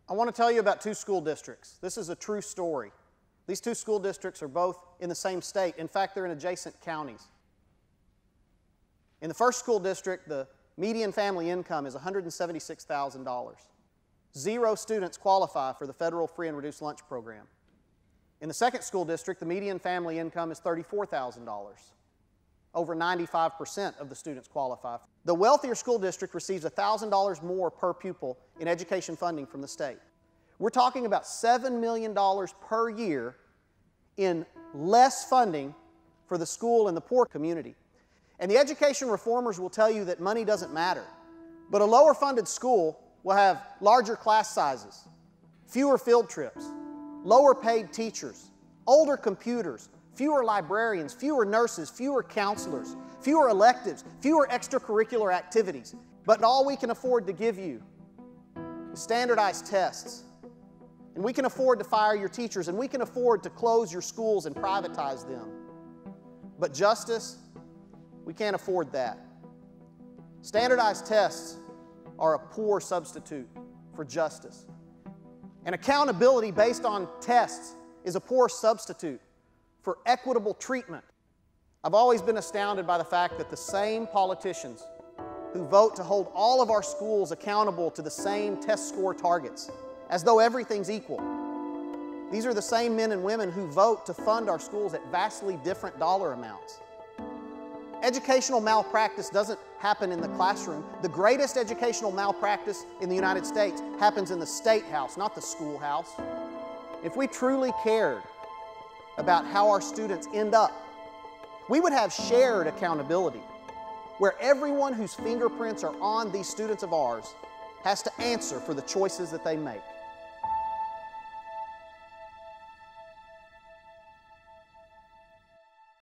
I want to tell you about two school districts. This is a true story. These two school districts are both in the same state. In fact, they're in adjacent counties. In the first school district, the median family income is $176,000. 0 students qualify for the federal free and reduced lunch program. In the second school district, the median family income is $34,000. Over 95% of the students qualify. The wealthier school district receives $1,000 more per pupil in education funding from the state. We're talking about $7 million per year in less funding for the school and the poor community. And the education reformers will tell you that money doesn't matter. But a lower funded school will have larger class sizes, fewer field trips, lower paid teachers, older computers, fewer librarians, fewer nurses, fewer counselors, fewer electives, fewer extracurricular activities. But all we can afford to give you is standardized tests. And we can afford to fire your teachers, and we can afford to close your schools and privatize them. But justice, we can't afford that. Standardized tests are a poor substitute for justice. And accountability based on tests is a poor substitute for equitable treatment. I've always been astounded by the fact that the same politicians who vote to hold all of our schools accountable to the same test score targets, as though everything's equal. These are the same men and women who vote to fund our schools at vastly different dollar amounts. Educational malpractice doesn't happen in the classroom. The greatest educational malpractice in the United States happens in the state house, not the schoolhouse. If we truly cared about how our students end up, we would have shared accountability, where everyone whose fingerprints are on these students of ours has to answer for the choices that they make.